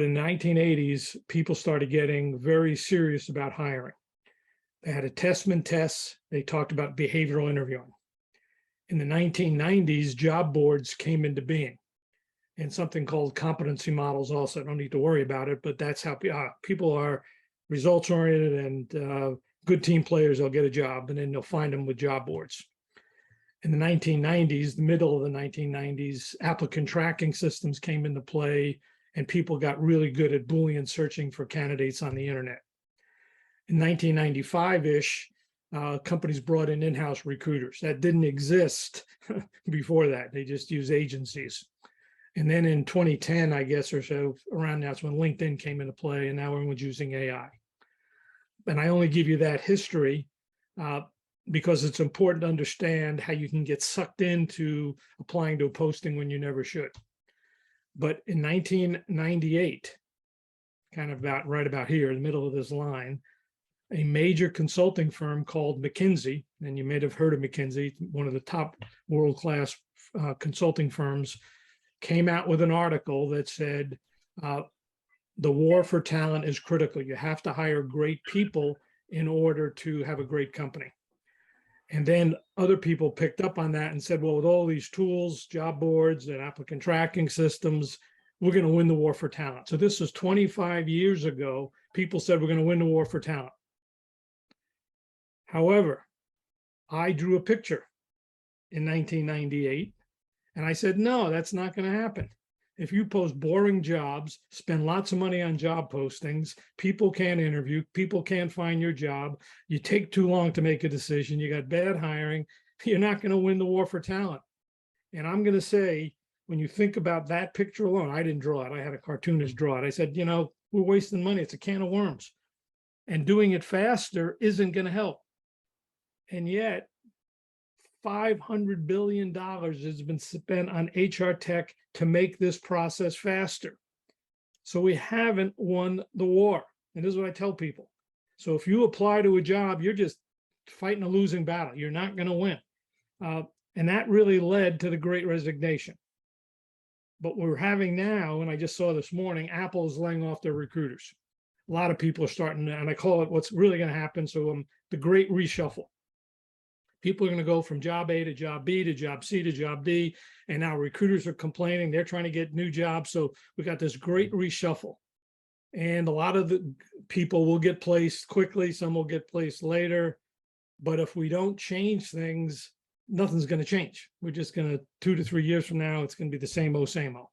In the 1980s, people started getting very serious about hiring. They had assessment tests. They talked about behavioral interviewing. In the 1990s, job boards came into being, and something called competency models also. I don't need to worry about it, but that's how people are results oriented, and good team players, they'll get a job, and then they'll find them with job boards. In the 1990s, the middle of the 1990s, applicant tracking systems came into play, and people got really good at boolean searching for candidates on the internet. In 1995-ish, companies brought in-house recruiters. That didn't exist before that. They just used agencies. And then in 2010, I guess, or so, around that's when LinkedIn came into play, and now everyone's using AI. And I only give you that history because it's important to understand how you can get sucked into applying to a posting when you never should. But in 1998, kind of right about here, in the middle of this line, a major consulting firm called McKinsey, and you may have heard of McKinsey, one of the top world-class consulting firms, came out with an article that said, the war for talent is critical. You have to hire great people in order to have a great company. And then other people picked up on that and said, well, with all these tools, job boards and applicant tracking systems, we're going to win the war for talent. So this was 25 years ago. People said we're going to win the war for talent. However, I drew a picture in 1998, and I said, no, that's not going to happen. If you post boring jobs, spend lots of money on job postings, people can't interview, people can't find your job, you take too long to make a decision, you got bad hiring, you're not going to win the war for talent. And I'm going to say, when you think about that picture alone, I didn't draw it. I had a cartoonist draw it. I said, you know, we're wasting money. It's a can of worms. And doing it faster isn't going to help. And yet, $500 billion has been spent on HR tech to make this process faster. So we haven't won the war. And this is what I tell people. So if you apply to a job, you're just fighting a losing battle. You're not going to win. And that really led to the Great Resignation. But we're having now, and I just saw this morning, Apple is laying off their recruiters. A lot of people are starting, and I call it what's really going to happen. So the Great Reshuffle. People are going to go from job A to job B to job C to job D. And now recruiters are complaining. They're trying to get new jobs. So we got this great reshuffle. And a lot of the people will get placed quickly. Some will get placed later. But if we don't change things, nothing's going to change. We're just going to, 2 to 3 years from now, it's going to be the same old, same old.